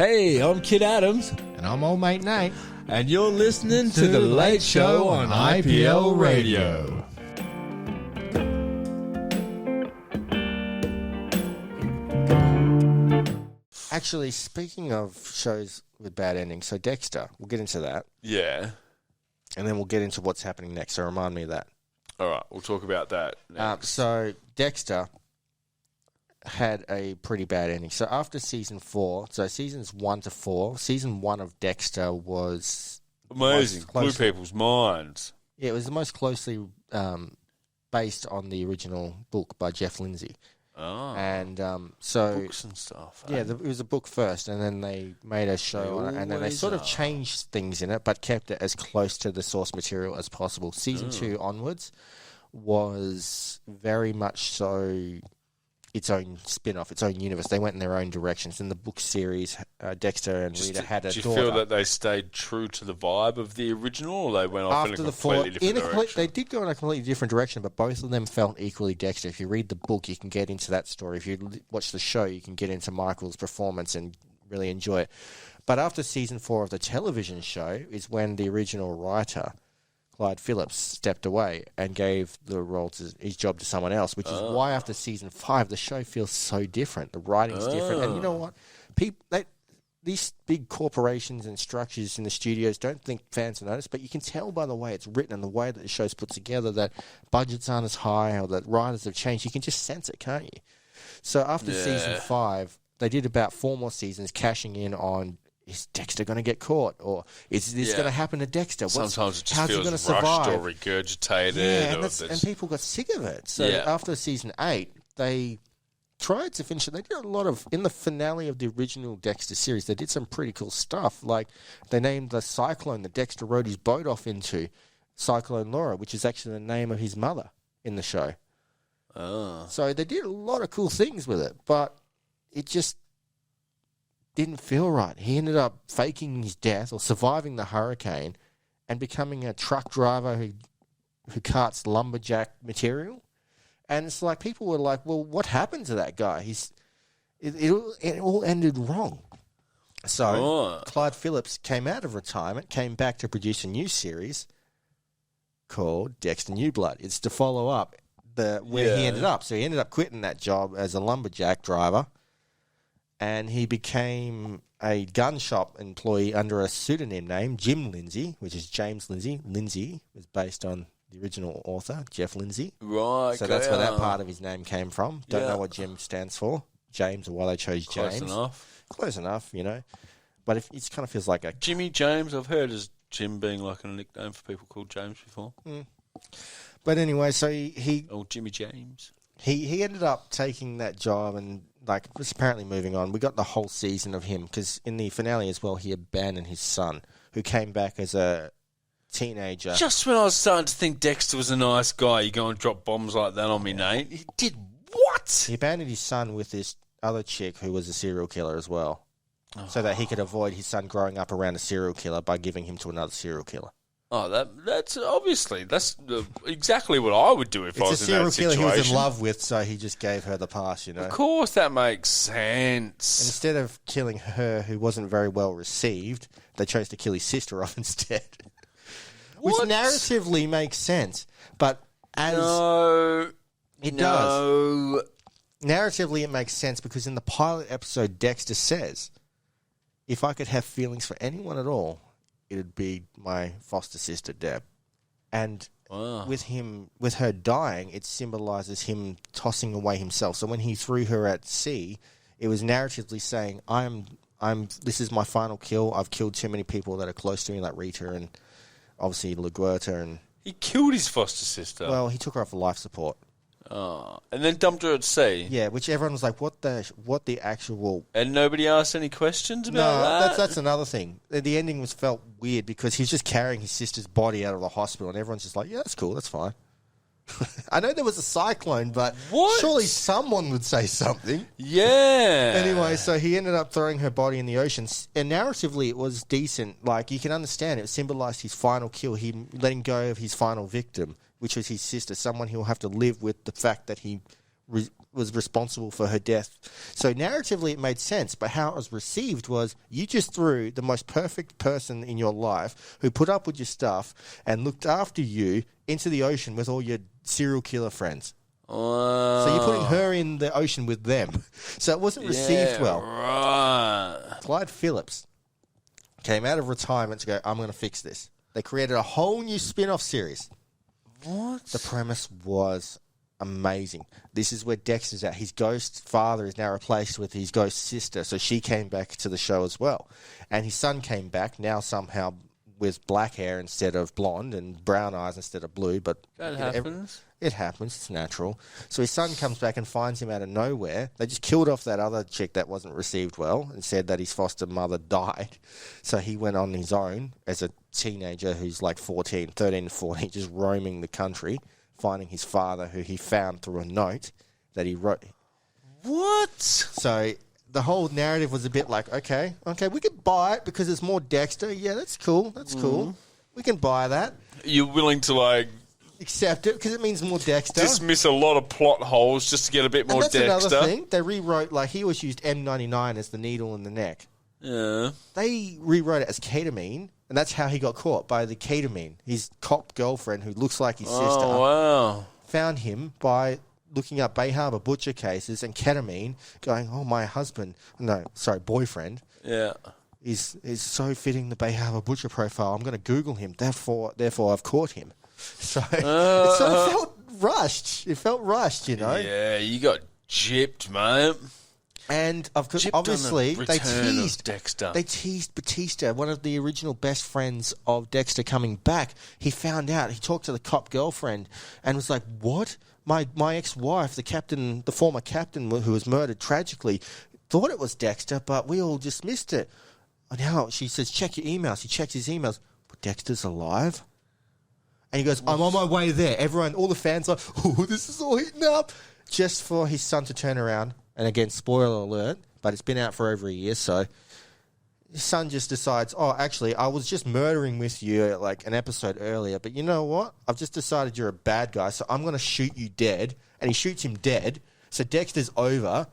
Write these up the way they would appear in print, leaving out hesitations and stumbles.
Hey, I'm Kitt Adams. And I'm old mate Nate. And you're listening to The Late Show on IPL Radio. Actually, speaking of shows with bad endings, so Dexter, we'll get into that. Yeah. And then we'll get into what's happening next, so remind me of that. All right, we'll talk about that next. So Dexter had a pretty bad ending. So after season 4, so seasons 1 to 4, season 1 of Dexter was amazing. Blew people's minds. Yeah, it was the most closely based on the original book by Jeff Lindsay. Oh. And so books and stuff. Yeah, it was a book first, and then they made a show on it, and then they sort of changed things in it, but kept it as close to the source material as possible. Season 2 onwards was very much so its own spin-off, its own universe. They went in their own directions. In the book series, Dexter and Rita had a daughter. Do you feel that they stayed true to the vibe of the original, or they went off in a completely different direction? They did go in a completely different direction, but both of them felt equally Dexter. If you read the book, you can get into that story. If you watch the show, you can get into Michael's performance and really enjoy it. But after season 4 of the television show is when the original writer, Clyde Phillips, stepped away and gave the role to his job to someone else, which is why after season 5 the show feels so different. The writing's different, and you know what? These big corporations and structures in the studios don't think fans will notice, but you can tell by the way it's written and the way that the show's put together that budgets aren't as high or that writers have changed. You can just sense it, can't you? So after season 5, they did about 4 more seasons, cashing in on, is Dexter going to get caught? Or is this going to happen to Dexter? Sometimes it just feels rushed or regurgitated. Yeah, and people got sick of it. So after season 8, they tried to finish it. They did a lot of, in the finale of the original Dexter series, they did some pretty cool stuff. Like, they named the cyclone that Dexter rode his boat off into Cyclone Laura, which is actually the name of his mother in the show. Oh. So they did a lot of cool things with it, but it just didn't feel right. He ended up faking his death or surviving the hurricane and becoming a truck driver who carts lumberjack material. And it's like, people were like, well, what happened to that guy? It all ended wrong. So Clyde Phillips came out of retirement, came back to produce a new series called Dexter New Blood. It's to follow up where he ended up. So he ended up quitting that job as a lumberjack driver, and he became a gun shop employee under a pseudonym name, Jim Lindsay, which is James Lindsay. Lindsay was based on the original author, Jeff Lindsay. Right. So that's where that part of his name came from. Don't know what Jim stands for. James, or why they chose James. Close enough, you know. But it kind of feels like a... Jimmy James, I've heard as Jim being like a nickname for people called James before. But anyway, so he... Oh, Jimmy James. He ended up taking that job and, like, was apparently moving on. We got the whole season of him, because in the finale as well, he abandoned his son, who came back as a teenager. Just when I was starting to think Dexter was a nice guy, you go and drop bombs like that on me, Nate. He did what? He abandoned his son with this other chick who was a serial killer as well, so that he could avoid his son growing up around a serial killer by giving him to another serial killer. Oh, that's obviously, that's exactly what I would do if I was in that situation. It's a serial killer he was in love with, so he just gave her the pass, you know. Of course, that makes sense. And instead of killing her, who wasn't very well received, they chose to kill his sister off instead. Which narratively makes sense, but as... No. It does. Narratively, it makes sense because in the pilot episode, Dexter says, if I could have feelings for anyone at all, it'd be my foster sister, Deb. And with her dying, it symbolizes him tossing away himself. So when he threw her at sea, it was narratively saying, this is my final kill. I've killed too many people that are close to me, like Rita and obviously LaGuerta. And he killed his foster sister. Well, he took her off of life support. Oh, and then dumped her at sea. Yeah, which everyone was like, what the actual... And nobody asked any questions about that? That's another thing. The ending felt weird because he's just carrying his sister's body out of the hospital and everyone's just like, yeah, that's cool, that's fine. I know there was a cyclone, but surely someone would say something. Yeah. Anyway, so he ended up throwing her body in the ocean. And narratively, it was decent. Like, you can understand it symbolized his final kill, him letting go of his final victim, which was his sister, someone he'll have to live with the fact that he was responsible for her death. So narratively it made sense, but how it was received was you just threw the most perfect person in your life who put up with your stuff and looked after you into the ocean with all your serial killer friends. Oh. So you're putting her in the ocean with them. So it wasn't received well. Right. Clyde Phillips came out of retirement to go, I'm going to fix this. They created a whole new spin-off series. What? The premise was amazing. This is where Dexter's at. His ghost father is now replaced with his ghost sister, so she came back to the show as well. And his son came back, now somehow with black hair instead of blonde and brown eyes instead of blue. But That happens. It happens. It's natural. So his son comes back and finds him out of nowhere. They just killed off that other chick that wasn't received well and said that his foster mother died. So he went on his own as a teenager who's like 13 to 14, just roaming the country, finding his father, who he found through a note that he wrote. What? So the whole narrative was a bit like, okay, we could buy it because it's more Dexter. Yeah, that's cool. We can buy that. You're willing to, like, accept it because it means more Dexter. dismiss a lot of plot holes just to get a bit more Dexter. Dexter. Another thing. They rewrote, like, he always used M99 as the needle in the neck. Yeah. They rewrote it as ketamine, and that's how he got caught, by the ketamine. His cop girlfriend, who looks like his sister, wow. found him by looking up Bay Harbor butcher cases and ketamine, going, oh, my boyfriend. Yeah. Is so fitting the Bay Harbor butcher profile. I'm going to Google him. Therefore, I've caught him. So it sort of felt rushed. It felt rushed, you know. Yeah, you got gypped, mate. And Gypped obviously, on the they return of teased Dexter. They teased Batista, one of the original best friends of Dexter, coming back. He found out. He talked to the cop girlfriend and was like, "What? My ex-wife, the former captain who was murdered tragically, thought it was Dexter, but we all dismissed it." Now she says, check your emails. He checks his emails. But Dexter's alive? And he goes, I'm on my way there. Everyone, all the fans are, oh, this is all heating up. Just for his son to turn around. And again, spoiler alert, but it's been out for over a year, so his son just decides, oh, actually, I was just murdering with you like an episode earlier, but you know what? I've just decided you're a bad guy, so I'm going to shoot you dead. And he shoots him dead. So Dexter's over.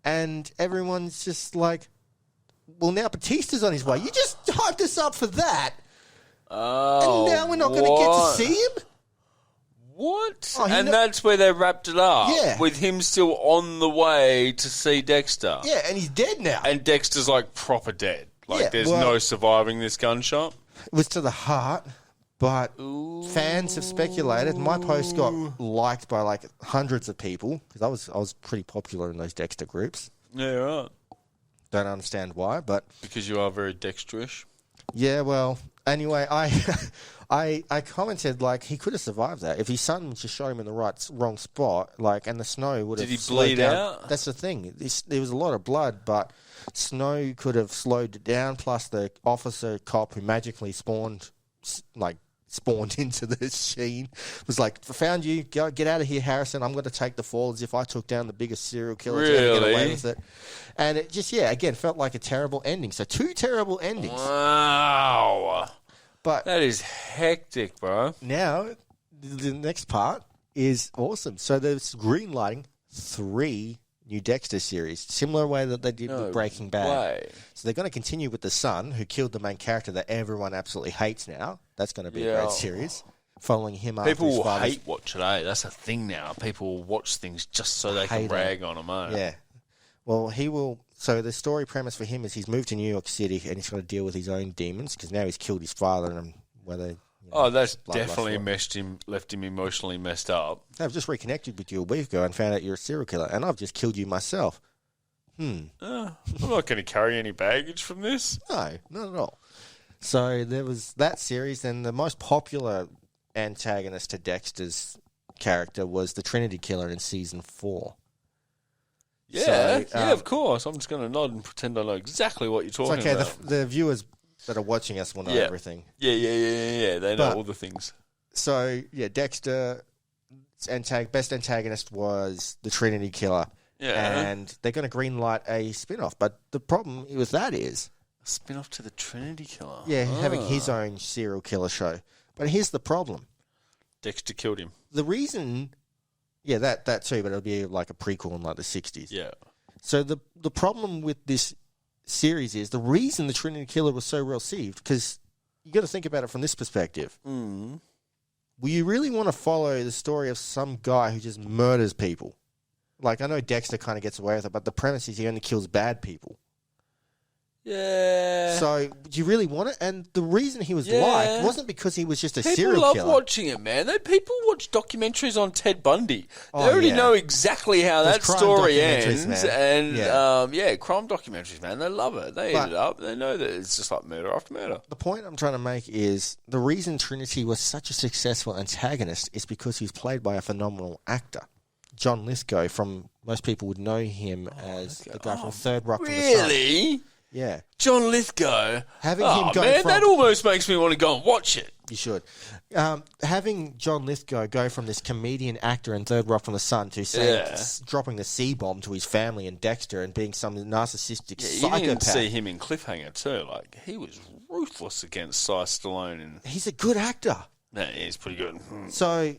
And everyone's just like, well, now Batista's on his way. You just hyped us up for that. Oh, and now we're not going to get to see him? What? Oh, and that's where they wrapped it up. Yeah. With him still on the way to see Dexter. Yeah, and he's dead now. And Dexter's like proper dead. Like Yeah, there's well- no surviving this gunshot. It was to the heart, but fans have speculated. My post got liked by like hundreds of people because I was pretty popular in those Dexter groups. Yeah, right. Don't understand why, but Because you are very Dexterish. yeah, well, anyway, I commented like he could have survived that if his son would just show him in the wrong spot, like, and the snow would have. Did he slowed bleed down. out? That's the thing. There was a lot of blood, but snow could have slowed it down. Plus, the officer cop who magically spawned into the scene was like, I found you, get out of here, Harrison. I'm going to take the fall as if I took down the biggest serial killer to ever get away with it. And it just, again, felt like a terrible ending. So 2 terrible endings. Wow. But That is hectic, bro. now, the next part is awesome. So there's greenlighting 3 new Dexter series, similar way that they did with Breaking Bad. Way. So they're going to continue with the son, who killed the main character that everyone absolutely hates now. That's going to be a great series. Following him after People his will father's... hate watch it, eh? That's a thing now. People will watch things just so they can Hate rag on them, eh? Yeah. Well, he will... So the story premise for him is he's moved to New York City and he's got to deal with his own demons because now he's killed his father and whether... That's blah, definitely blah, left him emotionally messed up. I've just reconnected with you a week ago and found out you're a serial killer and I've just killed you myself. I'm not going to carry any baggage from this. No, not at all. So there was that series, and the most popular antagonist to Dexter's character was the Trinity Killer in season 4. Yeah, So, of course. I'm just going to nod and pretend I know exactly what you're talking It's okay. about. The viewers that are watching us will know everything. Yeah. They know all the things. So Dexter's best antagonist was the Trinity Killer. Yeah. And they're going to greenlight a spin-off. But the problem with that is... A spin-off to the Trinity Killer. Yeah, having his own serial killer show. But here's the problem. Dexter killed him. The reason Yeah, that too, but it'll be like a prequel in like the 60s. Yeah. So the problem with this series is the reason the Trinity Killer was so well received, because you got to think about it from this perspective. Mm. Will you really want to follow the story of some guy who just murders people? Like, I know Dexter kind of gets away with it, but the premise is he only kills bad people. Yeah. So, do you really want it? And the reason he was liked wasn't because he was just a serial People killer. love watching it, man. People watch documentaries on Ted Bundy. They Oh, already yeah. know exactly how Those that crime story documentaries, ends. man. And, crime documentaries, man. They love it. They eat it up. They know that it's just like murder after murder. The point I'm trying to make is the reason Trinity was such a successful antagonist is because he was played by a phenomenal actor. John Lithgow, from most people would know him as the guy from Third Rock from the Sun. Really? Yeah. John Lithgow. Having him go man, from... that almost makes me want to go and watch it. You should. Having John Lithgow go from this comedian actor in Third Rock from the Sun to dropping the C-bomb to his family in Dexter and being some narcissistic psychopath. You didn't see him in Cliffhanger too. Like, he was ruthless against Cy Stallone. And he's a good actor. no, he's pretty good. So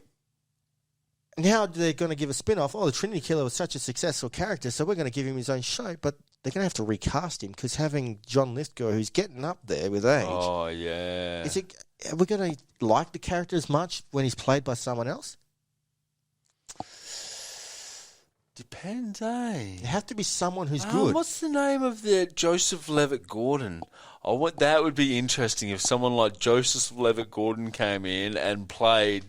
now they're going to give a spin-off. Oh, the Trinity Killer was such a successful character, so we're going to give him his own show. But they're going to have to recast him because having John Lithgow, who's getting up there with age... Oh, yeah. Are we going to like the character as much when he's played by someone else? Depends, eh? It have to be someone who's good. What's the name of the Joseph Levitt Gordon? That would be interesting if someone like Joseph Levitt Gordon came in and played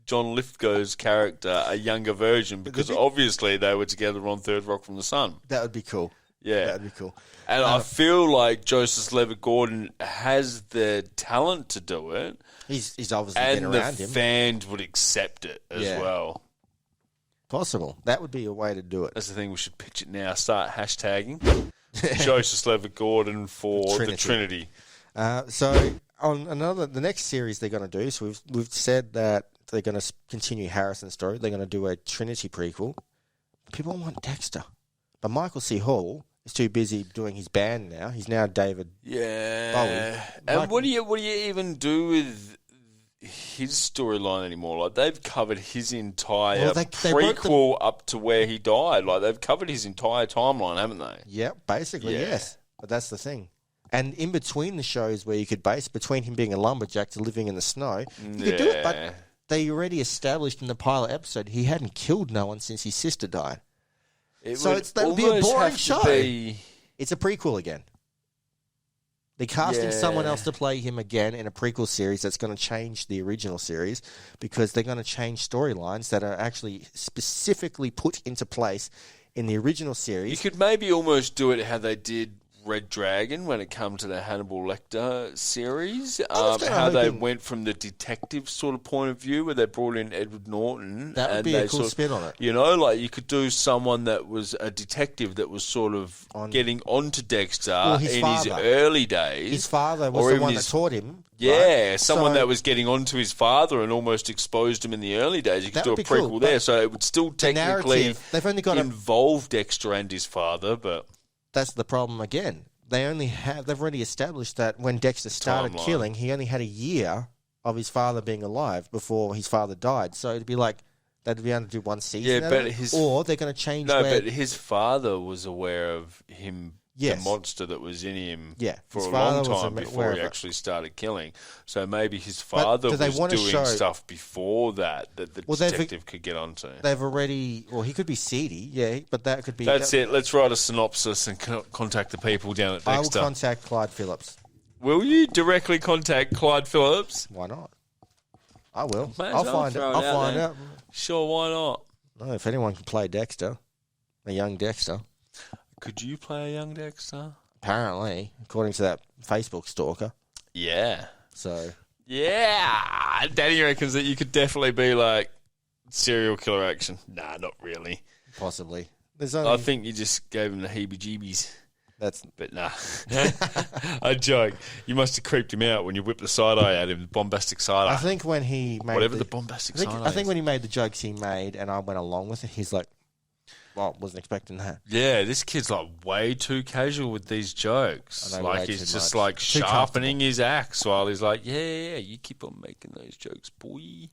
John Lithgow's character, a younger version, because obviously they were together on Third Rock from the Sun. That would be cool. Yeah. That would be cool. And I feel like Joseph Levitt Gordon has the talent to do it. He's obviously been around him. And the fans would accept it as well. Possible. That would be a way to do it. That's the thing. We should pitch it now. Start hashtagging Joseph Levitt Gordon for the Trinity. So on the next series they're going to do, so we've said that they're going to continue Harrison's story. They're going to do a Trinity prequel. People want Dexter. But Michael C. Hall is too busy doing his band now. He's now David Bowie. And what do you even do with his storyline anymore? Like, they've covered his entire prequel up to where he died. Like, they've covered his entire timeline, haven't they? Yeah, basically, yes. But that's the thing. And in between the shows where you could base, between him being a lumberjack to living in the snow, you could do it, but they already established in the pilot episode he hadn't killed no one since his sister died. That would be a boring show. It's a prequel again. They're casting someone else to play him again in a prequel series that's going to change the original series because they're going to change storylines that are actually specifically put into place in the original series. You could maybe almost do it how they did Red Dragon when it comes to the Hannibal Lecter series. How they went from the detective sort of point of view where they brought in Edward Norton. That would be a cool spin on it. You know, like you could do someone that was a detective that was sort of getting onto Dexter in his early days. His father was the one that taught him. Yeah, right? Someone that was getting onto his father and almost exposed him in the early days. You could do a prequel there, so it would still technically involve Dexter and his father, but... That's the problem again. They've already established that when Dexter started killing, he only had a year of his father being alive before his father died. So it'd be like they'd be able to do one season, or they're going to change. No, but his father was aware of him, the monster that was in him, for a long time before he actually started killing. So maybe his father was doing stuff before that the detective could get onto. They've already, he could be seedy, but that could be. That's it. Let's write a synopsis and contact the people down at Dexter. I will contact Clyde Phillips. Will you directly contact Clyde Phillips? Why not? I will. I'll find out. Sure, why not? No, if anyone can play Dexter, a young Dexter. Could you play a young Dexter? Apparently, according to that Facebook stalker. Yeah. So. Yeah. Danny reckons that you could definitely be like serial killer action. Nah, not really. Possibly. I think you just gave him the heebie-jeebies. But nah. I joke. You must have creeped him out when you whipped the side-eye at him, the bombastic side-eye. I think when he made the bombastic side-eye I think when he made the jokes he made and I went along with it, he's like, well, wasn't expecting that. Yeah, this kid's like way too casual with these jokes. Like he's just like sharpening his axe while he's like, yeah, you keep on making those jokes, boy.